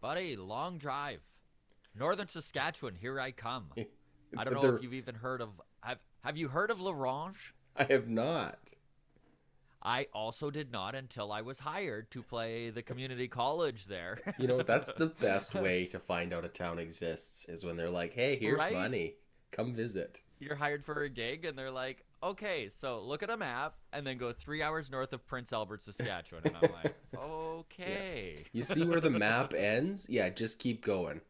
Buddy, long drive. Northern Saskatchewan, here I come. I don't know There, if you've even heard of have you heard of Larange? I have not. I also did not until I was hired to play the community college there. You know, that's the best way to find out a town exists is when they're like, "Hey, here's Right? money. Come visit." You're hired for a gig and they're like, "Okay, so look at a map and then go 3 hours north of Prince Albert, Saskatchewan." And I'm like, Yeah. "Okay." You see where the map ends? Yeah, just keep going.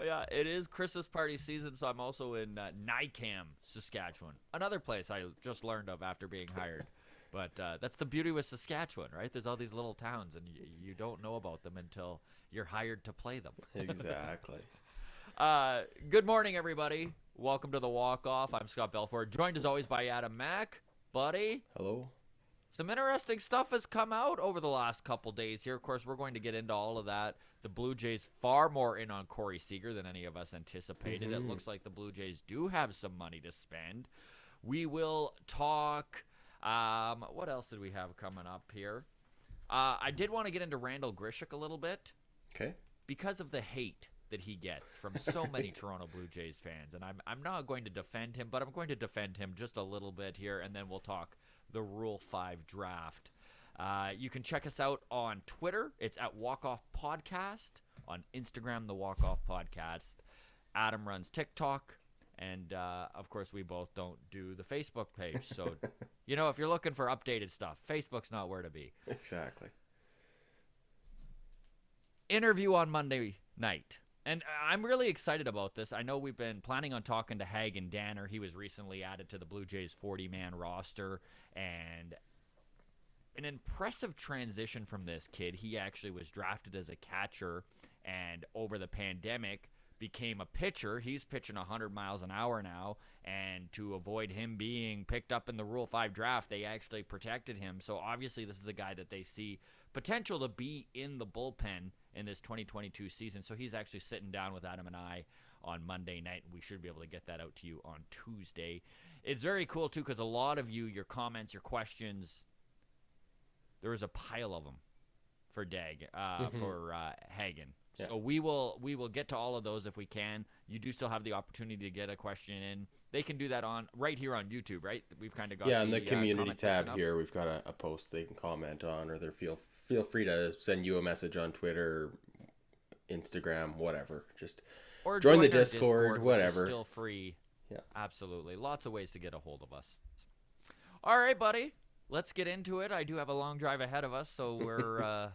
Yeah, it is Christmas party season, so I'm also in Nicam, Saskatchewan. Another place I just learned of after being hired. But that's the beauty with Saskatchewan, right? There's all these little towns, and you don't know about them until you're hired to play them. Exactly. Good morning, everybody. Welcome to the Walk Off. I'm Scott Belford, joined as always by Adam Mack. Buddy, Hello. some interesting stuff has come out over the last couple days here. Of course, we're going to get into all of that. The Blue Jays far more in on Corey Seager than any of us anticipated. It looks like the Blue Jays do have some money to spend. We will talk. What else did we have coming up here? I did want to get into Randal Grichuk a little bit Okay. because of the hate that he gets from so many Toronto Blue Jays fans. And I'm not going to defend him, but I'm going to defend him just a little bit here, and then we'll talk the Rule 5 draft. You can check us out on Twitter. It's at Walk Off Podcast. On Instagram, the Walk Off Podcast. Adam runs TikTok. And, of course, we both don't do the Facebook page. So, if you're looking for updated stuff, Facebook's not where to be. Exactly. Interview on Monday night. And I'm really excited about this. I know we've been planning on talking to Hagen Danner. He was recently added to the Blue Jays 40-man roster. And an impressive transition from this kid. He actually was drafted as a catcher and over the pandemic became a pitcher. He's pitching 100 miles an hour now, and to avoid him being picked up in the Rule 5 draft, they actually protected him. So obviously this is a guy that they see potential to be in the bullpen in this 2022 season. So he's actually sitting down with Adam and I on Monday night, and we should be able to get that out to you on Tuesday. It's very cool, too, because a lot of you, your comments, your questions, there was a pile of them for Hagen. Yeah. So we will get to all of those if we can. You do still have the opportunity to get a question in. They can do that right here on YouTube, right? We've kind of got in the community tab here, we've got a post they can comment on, or they feel free to send you a message on Twitter, Instagram, whatever. Just or join the Discord, whatever. Still free. Yeah, absolutely. Lots of ways to get a hold of us. All right, buddy. Let's get into it. I do have a long drive ahead of us, so we're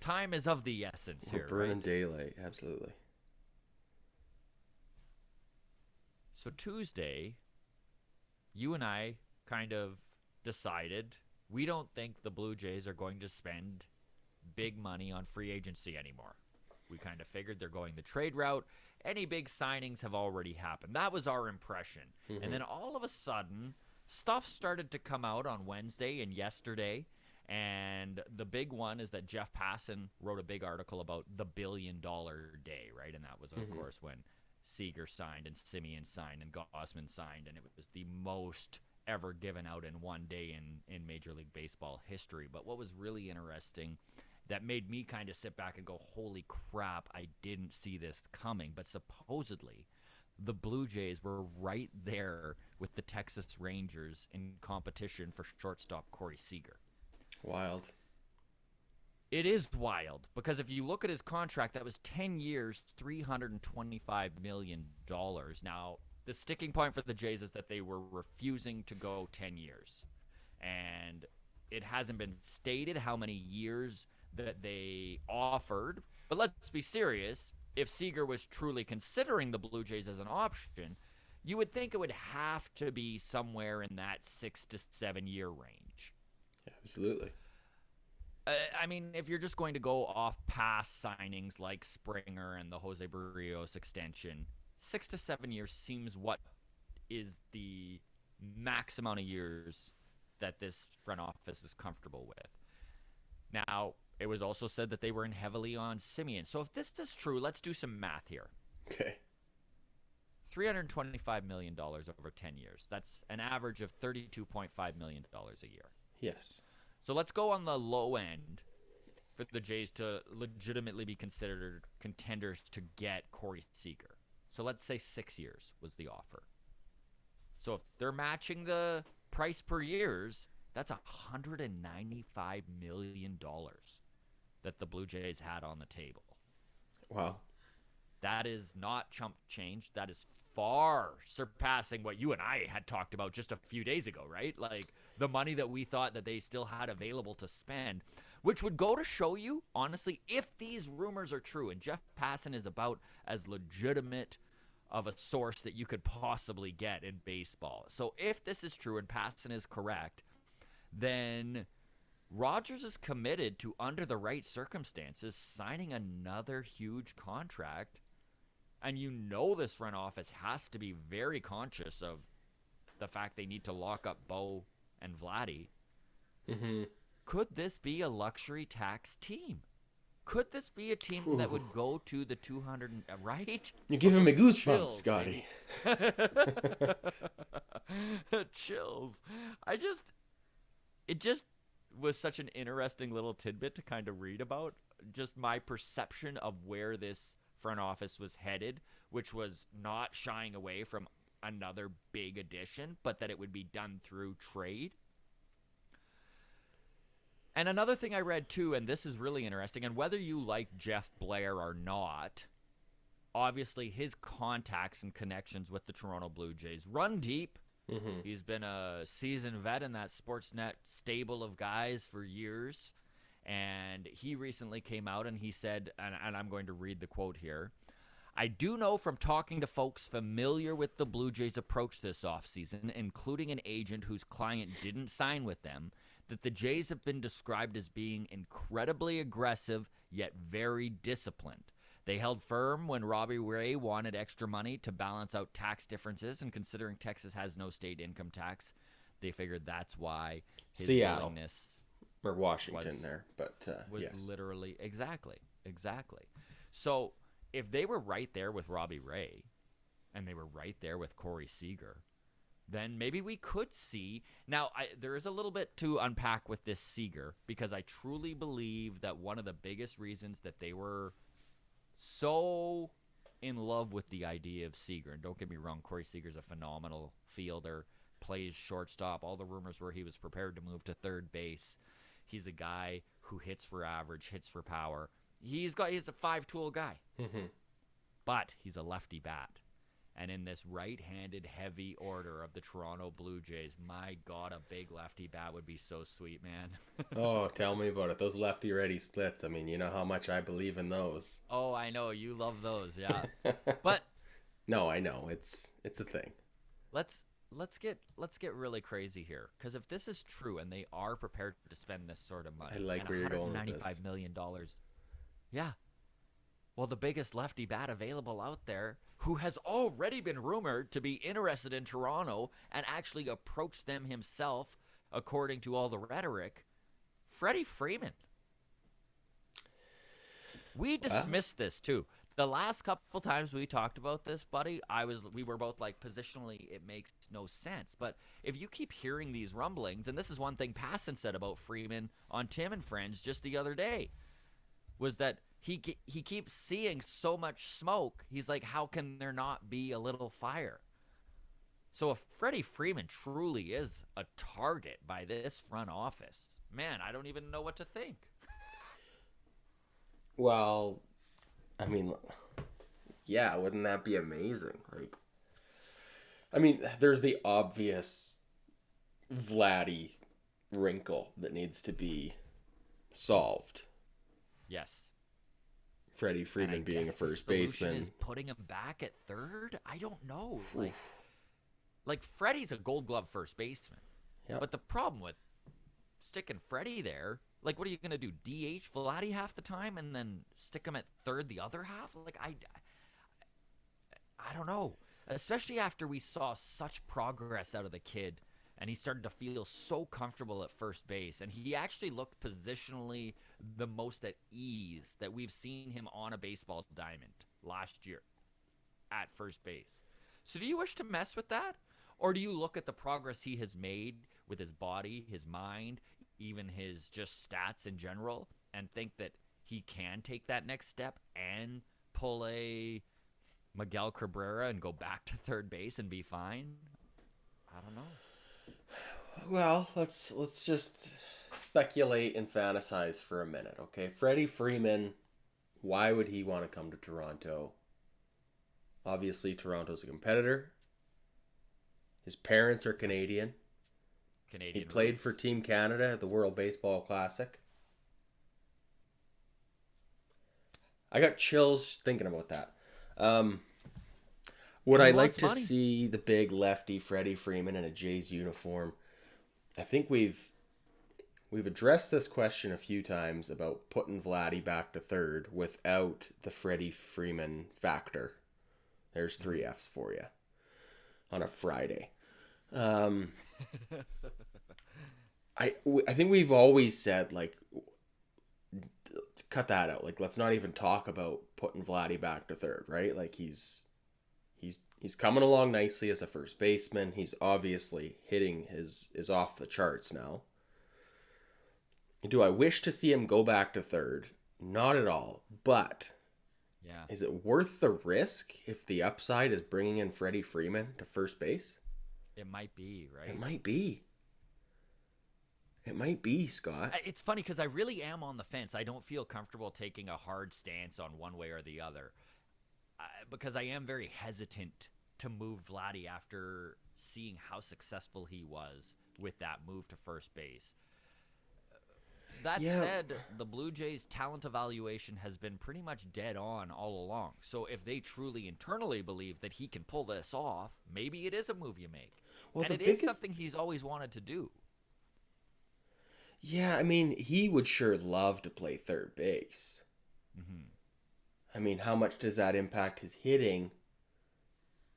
time is of the essence here. We're burning right? daylight, absolutely. So Tuesday, you and I kind of decided we don't think the Blue Jays are going to spend big money on free agency anymore. We kind of figured they're going the trade route. Any big signings have already happened. That was our impression. And then all of a sudden, stuff started to come out on Wednesday and yesterday. And the big one is that Jeff Passan wrote a big article about the $1 billion day, right? And that was, of course, when Seeger signed and Simeon signed and Gossman signed. And it was the most ever given out in one day in Major League Baseball history. But what was really interesting that made me kind of sit back and go, holy crap, I didn't see this coming. But supposedly the Blue Jays were right there with the Texas Rangers in competition for shortstop Corey Seager. Wild. It is wild because if you look at his contract, that was 10 years, $325 million. Now, the sticking point for the Jays is that they were refusing to go 10 years. And it hasn't been stated how many years that they offered. But let's be serious. If Seager was truly considering the Blue Jays as an option, you would think it would have to be somewhere in that 6 to 7 year range. Absolutely. I mean, if you're just going to go off past signings like Springer and the Jose Barrios extension, 6 to 7 years seems what is the max amount of years that this front office is comfortable with. Now, it was also said that they were in heavily on Simeon. So if this is true, let's do some math here. Okay. $325 million over 10 years. That's an average of $32.5 million a year. Yes. So let's go on the low end for the Jays to legitimately be considered contenders to get Corey Seager. So let's say 6 years was the offer. So if they're matching the price per years, that's $195 million that the Blue Jays had on the table. Wow. That is not chump change. That is far surpassing what you and I had talked about just a few days ago, right? Like the money that we thought that they still had available to spend, which would go to show you, honestly, if these rumors are true, and Jeff Passan is about as legitimate of a source that you could possibly get in baseball. So if this is true and Passan is correct, then Rogers is committed to, under the right circumstances, signing another huge contract. And you know this front office has to be very conscious of the fact they need to lock up Bo and Vladdy. Mm-hmm. Could this be a luxury tax team? Could this be a team that would go to the 200, right? You're giving me goosebumps, Chills, Scotty. Chills. It just was such an interesting little tidbit to kind of read about. Just my perception of where this front office was headed, which was not shying away from another big addition, but that it would be done through trade. And another thing I read too, and this is really interesting, and whether you like Jeff Blair or not, obviously his contacts and connections with the Toronto Blue Jays run deep. Mm-hmm. He's been a seasoned vet in that Sportsnet stable of guys for years. And he recently came out and he said, and I'm going to read the quote here, "I do know from talking to folks familiar with the Blue Jays' approach this offseason, including an agent whose client didn't sign with them, that the Jays have been described as being incredibly aggressive yet very disciplined. They held firm when Robbie Ray wanted extra money to balance out tax differences, and considering Texas has no state income tax, they figured that's why his Seattle. willingness Or Washington there, but was yes. literally exactly. So if they were right there with Robbie Ray, and they were right there with Corey Seager, then maybe we could see. Now, there is a little bit to unpack with this Seager, because I truly believe that one of the biggest reasons that they were so in love with the idea of Seager, and don't get me wrong, Corey Seager's a phenomenal fielder, plays shortstop. All the rumors were he was prepared to move to third base. He's a guy who hits for average, hits for power. He's a five-tool guy, but he's a lefty bat. And in this right-handed heavy order of the Toronto Blue Jays, my God, a big lefty bat would be so sweet, man. Oh, tell me about it. Those lefty-righty splits. I mean, you know how much I believe in those. Oh, I know. You love those, yeah. But no, I know. It's a thing. Let's get really crazy here, because if this is true and they are prepared to spend this sort of money, I like where you're going with this. $195 million, yeah. Well, the biggest lefty bat available out there, who has already been rumored to be interested in Toronto and actually approached them himself, according to all the rhetoric, Freddie Freeman. We dismissed this too. The last couple times we talked about this, buddy, we were both like, positionally, it makes no sense. But if you keep hearing these rumblings, and this is one thing Passan said about Freeman on Tim and Friends just the other day, was that he keeps seeing so much smoke. He's like, how can there not be a little fire? So if Freddie Freeman truly is a target by this front office, man, I don't even know what to think. Well, I mean, yeah, wouldn't that be amazing? Like, I mean, there's the obvious Vladdy wrinkle that needs to be solved. Yes. Freddie Freeman being a first baseman. Is putting him back at third? I don't know. Like Freddie's a Gold Glove first baseman. Yep. But the problem with sticking Freddie there, like, what are you going to do? DH Vladdy half the time and then stick him at third the other half? Like, I don't know. Especially after we saw such progress out of the kid, and he started to feel so comfortable at first base, and he actually looked positionally the most at ease that we've seen him on a baseball diamond last year at first base. So do you wish to mess with that? Or do you look at the progress he has made with his body, his mind, even his just stats in general, and think that he can take that next step and pull a Miguel Cabrera and go back to third base and be fine? I don't know. Well, let's just speculate and fantasize for a minute, okay? Freddie Freeman, why would he want to come to Toronto? Obviously, Toronto's a competitor. His parents are Canadian. He played roots. for Team Canada at the World Baseball Classic. I got chills thinking about that. Would And I he like wants to money. see the big lefty Freddie Freeman in a Jays uniform? I think we've addressed this question a few times about putting Vladdy back to third without the Freddie Freeman factor. There's 3 Fs for you on a Friday. I think we've always said, like, cut that out. Like, let's not even talk about putting Vladdy back to third, right? Like, he's coming along nicely as a first baseman. He's obviously hitting is off the charts now. Do I wish to see him go back to third? Not at all. But Yeah. is it worth the risk if the upside is bringing in Freddie Freeman to first base? It might be, right? It might be. It might be, Scott. It's funny because I really am on the fence. I don't feel comfortable taking a hard stance on one way or the other because I am very hesitant to move Vladdy after seeing how successful he was with that move to first base. That said, the Blue Jays' talent evaluation has been pretty much dead on all along. So if they truly internally believe that he can pull this off, maybe it is a move you make. Well, and it is something he's always wanted to do. Yeah, I mean, he would sure love to play third base. Mm-hmm. I mean, how much does that impact his hitting?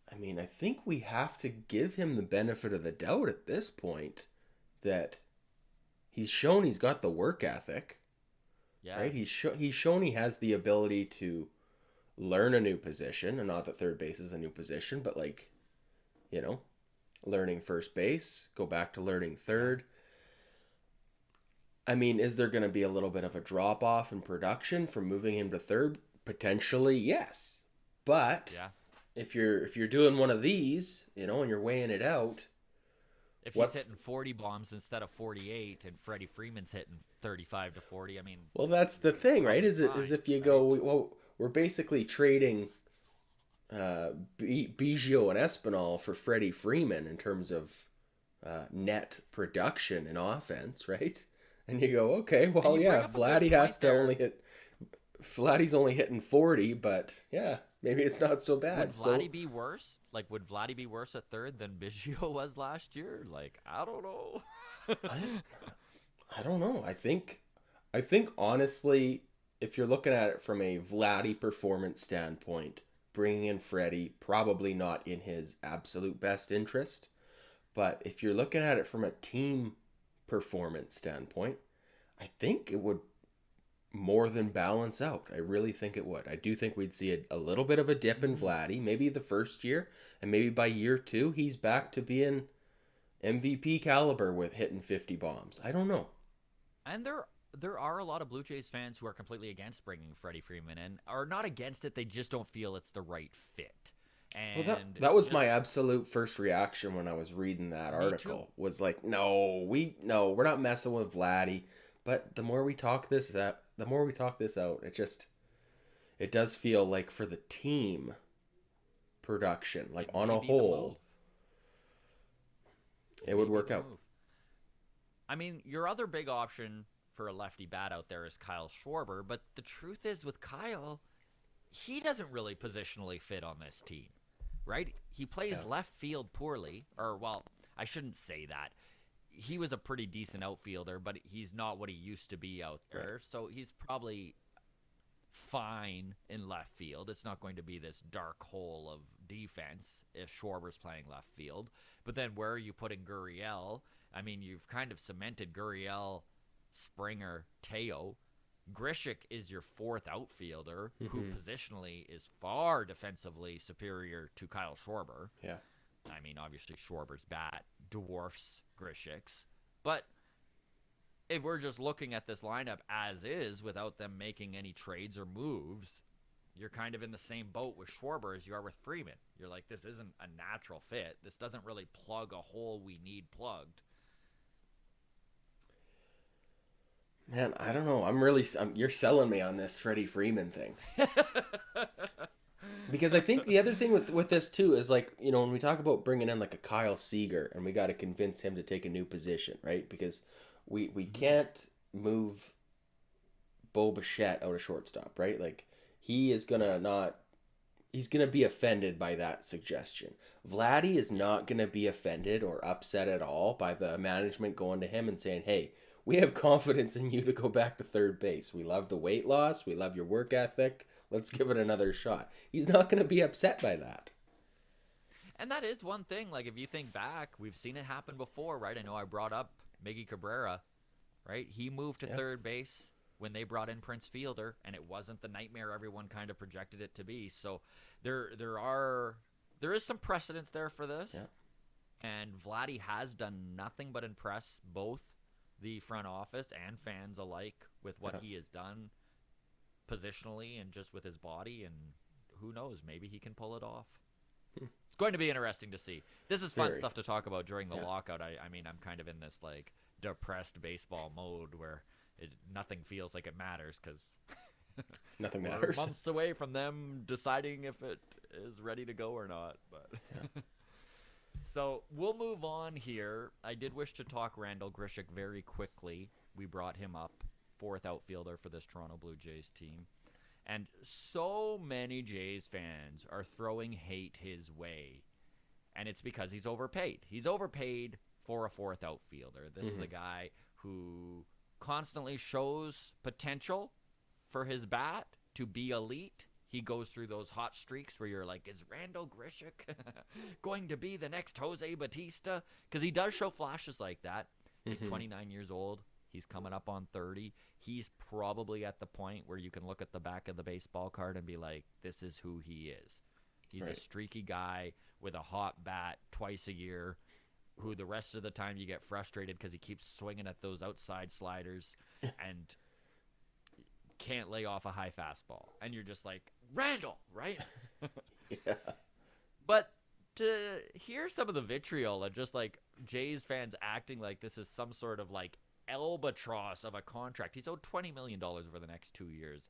I mean, I think we have to give him the benefit of the doubt at this point that he's shown he's got the work ethic. Yeah. Right? He's shown he has the ability to learn a new position, and not that third base is a new position, but like, learning first base, go back to learning third. I mean, is there going to be a little bit of a drop off in production from moving him to third? Potentially, yes. But if you're doing one of these, and you're weighing it out, if he's hitting 40 bombs instead of 48, and Freddie Freeman's hitting 35 to 40, I mean, well, that's the thing, right? Is if you go, well, we're basically trading Biggio and Espinal for Freddie Freeman in terms of net production and offense, right? And you go, okay, well, yeah, Vladdy's only hitting 40, but yeah, maybe it's not so bad. Would Vladdy be worse? Like, would Vladdy be worse at third than Biggio was last year? Like, I don't know. I don't know. I think honestly, if you're looking at it from a Vladdy performance standpoint, bringing in Freddie, probably not in his absolute best interest. But if you're looking at it from a team performance standpoint, I think it would more than balance out. I really think it would. I do think we'd see a little bit of a dip in Vladdy, maybe the first year, and maybe by year 2 he's back to being MVP caliber with hitting 50 bombs. I don't know. And there are a lot of Blue Jays fans who are completely against bringing Freddie Freeman in, or not against it, they just don't feel it's the right fit. And well, that was my absolute first reaction when I was reading that article. Was like, no, we're not messing with Vladdy. But the more we talk this out, it does feel like for the team production, like on a whole, it would work out. I mean, your other big option for a lefty bat out there is Kyle Schwarber, but the truth is with Kyle, he doesn't really positionally fit on this team, right? He plays left field poorly, or, well, I shouldn't say that. He was a pretty decent outfielder, but he's not what he used to be out there, so he's probably fine in left field. It's not going to be this dark hole of defense if Schwarber's playing left field. But then where are you putting Gurriel? I mean, you've kind of cemented Gurriel, Springer, Teo. Grichuk is your fourth outfielder, who positionally is far defensively superior to Kyle Schwarber. Yeah. I mean, obviously Schwarber's bat dwarfs Grichuk's, but if we're just looking at this lineup as is without them making any trades or moves, you're kind of in the same boat with Schwarber as you are with Freeman. You're like, this isn't a natural fit. This doesn't really plug a hole we need plugged. Man, I don't know. You're selling me on this Freddie Freeman thing. Because I think the other thing with this too is like, you know, when we talk about bringing in like a Kyle Seager and we got to convince him to take a new position, right? Because we can't move Bo Bichette out of shortstop, right? Like he's going to be offended by that suggestion. Vladdy is not going to be offended or upset at all by the management going to him and saying, hey, we have confidence in you to go back to third base. We love the weight loss. We love your work ethic. Let's give it another shot. He's not going to be upset by that. And that is one thing. Like, if you think back, we've seen it happen before, right? I know I brought up Miggy Cabrera, right? He moved to third base when they brought in Prince Fielder, and it wasn't the nightmare everyone kind of projected it to be. So there is some precedence there for this. Yeah. And Vladdy has done nothing but impress both the front office and fans alike with what he has done positionally and just with his body, and who knows, maybe he can pull it off. It's going to be interesting to see. This is fun stuff to talk about during the lockout. I mean, I'm kind of in this like depressed baseball mode where nothing feels like it matters because nothing matters. We're months away from them deciding if it is ready to go or not. But so we'll move on here. I did wish to talk Randal Grichuk very quickly. We brought him up, fourth outfielder for this Toronto Blue Jays team. And so many Jays fans are throwing hate his way. And it's because he's overpaid. He's overpaid for a fourth outfielder. This is a guy who constantly shows potential for his bat to be elite. He goes through those hot streaks where you're like, is Randal Grichuk going to be the next Jose Bautista? Because he does show flashes like that. He's 29 years old. He's coming up on 30. He's probably at the point where you can look at the back of the baseball card and be like, this is who he is. He's a streaky guy with a hot bat twice a year who the rest of the time you get frustrated because he keeps swinging at those outside sliders and can't lay off a high fastball. And you're just like, Randall, right? Yeah. But to hear some of the vitriol and just like Jays fans acting like this is some sort of like albatross of a contract. He's owed $20 million over the next 2 years.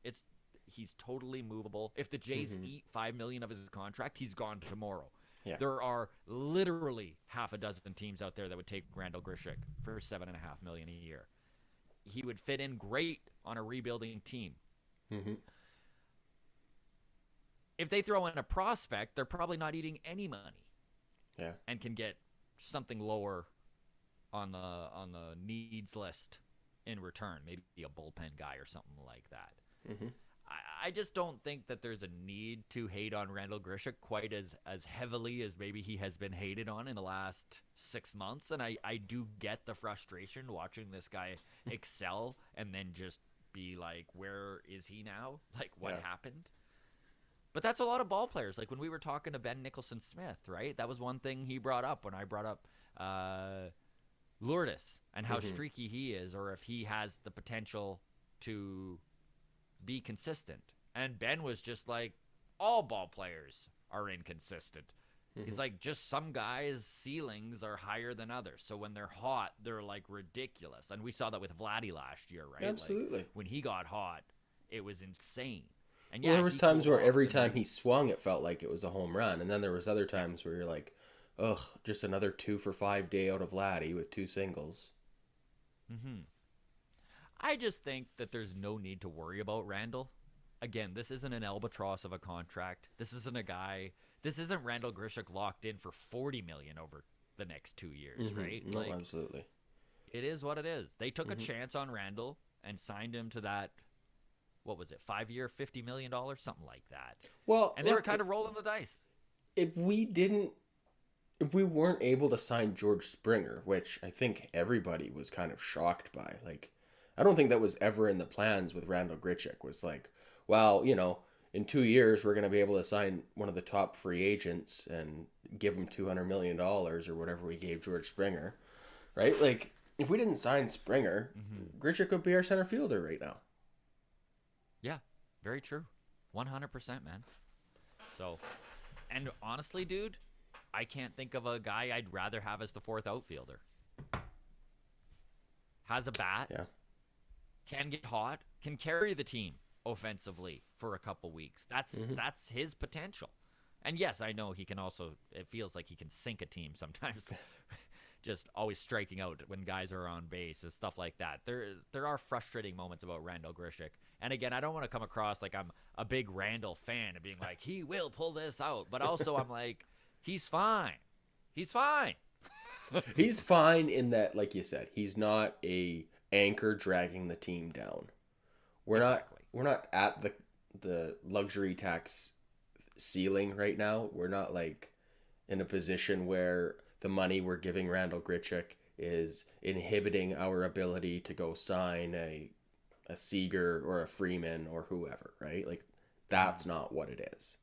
He's totally movable. If the Jays eat $5 million of his contract, he's gone tomorrow. Yeah. There are literally half a dozen teams out there that would take Randal Grichuk for $7.5 million a year. He would fit in great on a rebuilding team. If they throw in a prospect, they're probably not eating any money. Yeah. And can get something lower on the needs list in return, maybe a bullpen guy or something like that. I just don't think that there's a need to hate on Randal Grichuk quite as heavily as maybe he has been hated on in the last 6 months. And I do get the frustration watching this guy excel and then just be like, where is he now? Like, what happened? But that's a lot of ball players. Like when we were talking to Ben Nicholson-Smith, right? That was one thing he brought up when I brought up Lourdes and how streaky he is, or if he has the potential to be consistent. And Ben was just like, all ball players are inconsistent. He's like, just some guys' ceilings are higher than others. So when they're hot, they're like ridiculous. And we saw that with Vladdy last year, right? Absolutely. Like, when he got hot, it was insane. And there was times where every time he swung, it felt like it was a home run. And then there was other times where you're like, ugh, just another 2 for 5 day out of Vladdy with 2 singles. I just think that there's no need to worry about Randall. Again, this isn't an albatross of a contract. This isn't Randal Grichuk locked in for $40 million over the next 2 years, right? No, absolutely. It is what it is. They took a chance on Randall and signed him to that, what was it, 5-year, $50 million, something like that. Well, and they were kind of rolling the dice. If we weren't able to sign George Springer, which I think everybody was kind of shocked by, like, I don't think that was ever in the plans with Randal Grichuk, was like, well, you know, in 2 years, we're going to be able to sign one of the top free agents and give him $200 million or whatever we gave George Springer, right? Like, if we didn't sign Springer, Grichuk could be our center fielder right now. Yeah, very true. 100%, man. So, and honestly, dude, I can't think of a guy I'd rather have as the fourth outfielder. Has a bat, Yeah. can get hot, can carry the team offensively for a couple weeks. That's his potential. And yes, I know he can also, it feels like he can sink a team sometimes. Just always striking out when guys are on base and stuff like that. There are frustrating moments about Randal Grichuk. And again, I don't want to come across like I'm a big Randall fan and being like, he will pull this out. But also I'm like, he's fine. He's fine. He's fine in that, like you said, he's not a anchor dragging the team down. We're not at the luxury tax ceiling right now. We're not like in a position where the money we're giving Randal Grichuk is inhibiting our ability to go sign a Seeger or a Freeman or whoever, right? Like that's not what it is.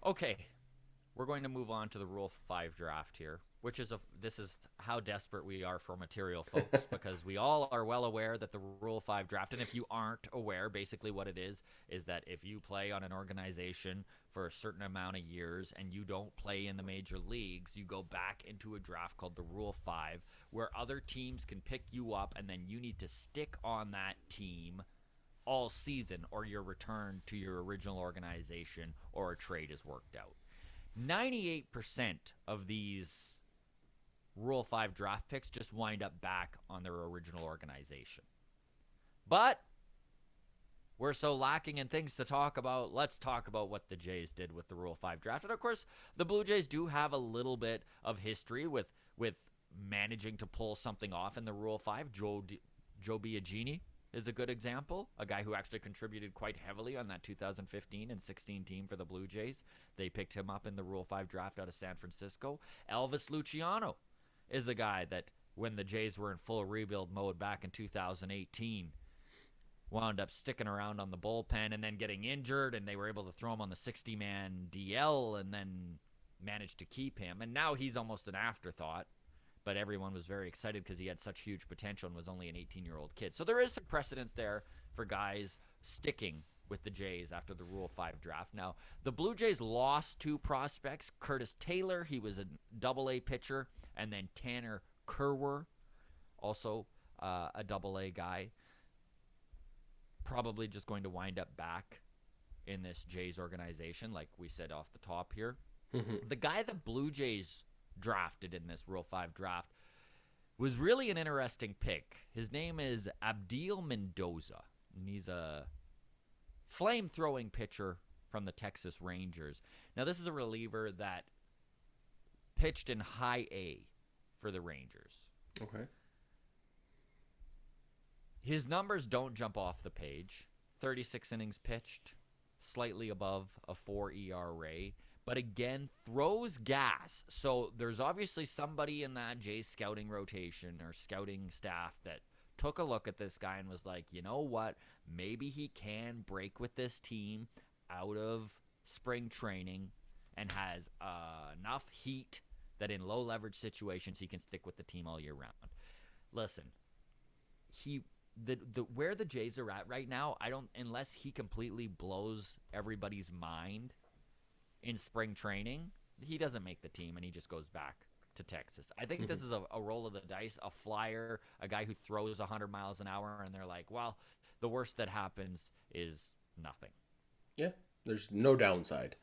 Okay. We're going to move on to the Rule 5 draft here, which is this is how desperate we are for material, folks, because we all are well aware that the Rule 5 draft, and if you aren't aware, basically what it is that if you play on an organization for a certain amount of years and you don't play in the major leagues, you go back into a draft called the Rule 5, where other teams can pick you up, and then you need to stick on that team all season, or you're returned to your original organization, or a trade is worked out. 98% of these Rule 5 draft picks just wind up back on their original organization. But we're so lacking in things to talk about. Let's talk about what the Jays did with the Rule 5 draft. And of course, the Blue Jays do have a little bit of history with managing to pull something off in the Rule 5. Joe Biagini is a good example, a guy who actually contributed quite heavily on that 2015 and 16 team for the Blue Jays. They picked him up in the Rule 5 draft out of San Francisco. Elvis Luciano is a guy that, when the Jays were in full rebuild mode back in 2018, wound up sticking around on the bullpen and then getting injured, and they were able to throw him on the 60-man DL and then managed to keep him. And now he's almost an afterthought. But everyone was very excited because he had such huge potential and was only an 18-year-old kid. So there is some precedence there for guys sticking with the Jays after the Rule 5 draft. Now, the Blue Jays lost two prospects. Curtis Taylor, he was a Double-A pitcher, and then Tanner Kerwer, also a Double-A guy. Probably just going to wind up back in this Jays organization, like we said off the top here. The guy the Blue Jays drafted in this Rule 5 draft was really an interesting pick. His name is Abdiel Mendoza, and he's a flame-throwing pitcher from the Texas Rangers. Now, this is a reliever that pitched in High A for the Rangers. Okay. His numbers don't jump off the page. 36 innings pitched, slightly above a 4 ERA. But again, throws gas. So there's obviously somebody in that Jays scouting rotation or scouting staff that took a look at this guy and was like, you know what? Maybe he can break with this team out of spring training and has enough heat that in low leverage situations he can stick with the team all year round. Listen, where the Jays are at right now, unless he completely blows everybody's mind in spring training, he doesn't make the team and he just goes back to Texas. I think this is a roll of the dice, a flyer, a guy who throws 100 miles an hour, and they're like, well, the worst that happens is nothing. Yeah, there's no downside.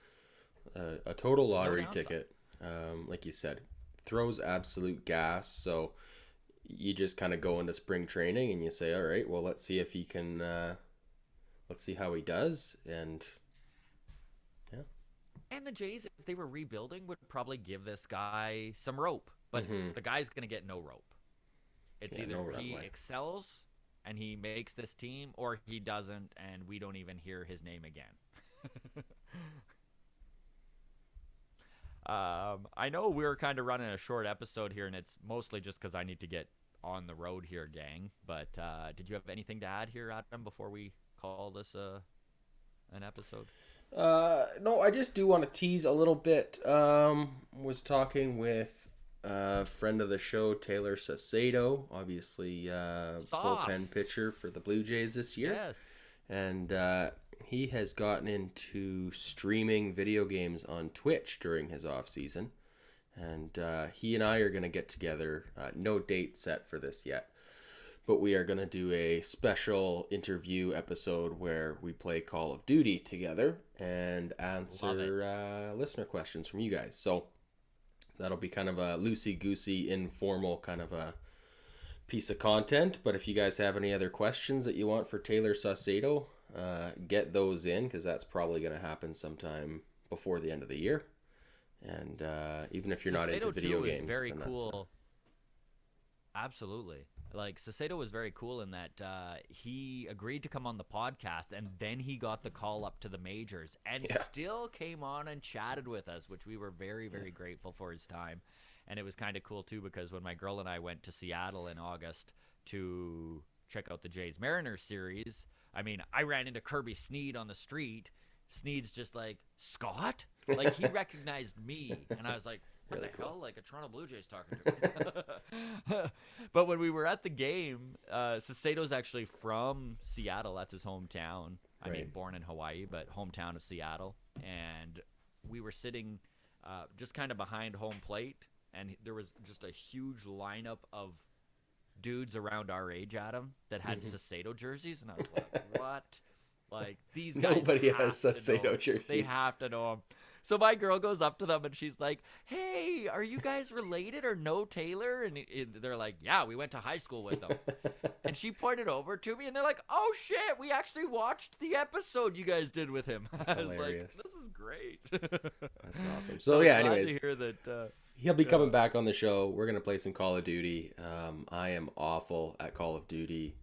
A total lottery ticket, like you said, throws absolute gas. So you just kind of go into spring training and you say, all right, well, let's see if he can, let's see how he does. And yeah. And the Jays, if they were rebuilding, would probably give this guy some rope. But the guy's going to get no rope. It's either he excels and he makes this team, or he doesn't and we don't even hear his name again. I know we're kind of running a short episode here, and it's mostly just because I need to get on the road here, gang. But did you have anything to add here, Adam, before we call this an episode? No, I just do want to tease a little bit. Was talking with Friend of the show, Taylor Saucedo, obviously bullpen pitcher for the Blue Jays this year. Yes. And he has gotten into streaming video games on Twitch during his off season. And he and I are going to get together. No date set for this yet. But we are going to do a special interview episode where we play Call of Duty together and answer listener questions from you guys. So that'll be kind of a loosey-goosey, informal kind of a piece of content. But if you guys have any other questions that you want for Taylor Saucedo, get those in, because that's probably going to happen sometime before the end of the year. And even if you're not into video games, very then cool. Absolutely. Like, Saucedo was very cool in that he agreed to come on the podcast, and then he got the call up to the majors and still came on and chatted with us, which we were very, very grateful for his time. And it was kind of cool, too, because when my girl and I went to Seattle in August to check out the Jays-Mariners series, I mean, I ran into Kirby Sneed on the street. Sneed's just like, Scott? Like, he recognized me, and I was like, what the hell? Like a Toronto Blue Jays talking to me. But when we were at the game, Saucedo's actually from Seattle. That's his hometown. I mean, born in Hawaii, but hometown of Seattle. And we were sitting just kind of behind home plate, and there was just a huge lineup of dudes around our age, Adam, that had Saucedo jerseys. And I was like, what? Like, these guys nobody has Saucedo jerseys. They have to know him. So my girl goes up to them and she's like, hey, are you guys related or no Taylor? And they're like, yeah, we went to high school with them. And she pointed over to me and they're like, oh, shit, we actually watched the episode you guys did with him. That's I was hilarious. Like, this is great. That's awesome. So, yeah, anyways, to hear that, he'll be coming back on the show. We're going to play some Call of Duty. I am awful at Call of Duty.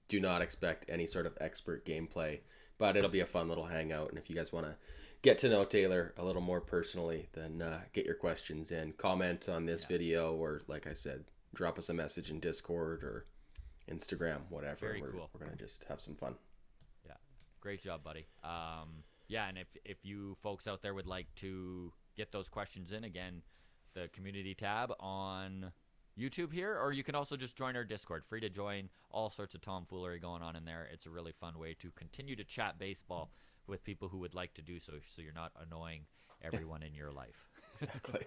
Do not expect any sort of expert gameplay, but it'll be a fun little hangout. And if you guys want to get to know Taylor a little more personally, then get your questions in, comment on this video, or like I said, drop us a message in Discord or Instagram, whatever. Very cool. We're going to just have some fun. Yeah. Great job, buddy. Yeah. And if you folks out there would like to get those questions in, again, the community tab on YouTube here, or you can also just join our Discord. Free to join. All sorts of tomfoolery going on in there. It's a really fun way to continue to chat baseball with people who would like to do so you're not annoying everyone in your life. Exactly.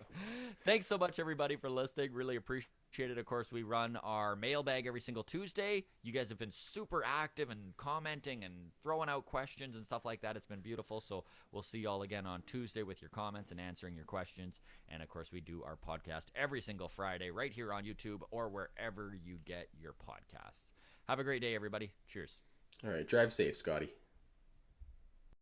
Thanks so much, everybody, for listening. Really appreciate it. Of course, we run our mailbag every single Tuesday. You guys have been super active and commenting and throwing out questions and stuff like that. It's been beautiful. So we'll see y'all again on Tuesday with your comments and answering your questions. And, of course, we do our podcast every single Friday right here on YouTube or wherever you get your podcasts. Have a great day, everybody. Cheers. All right. Drive safe, Scotty.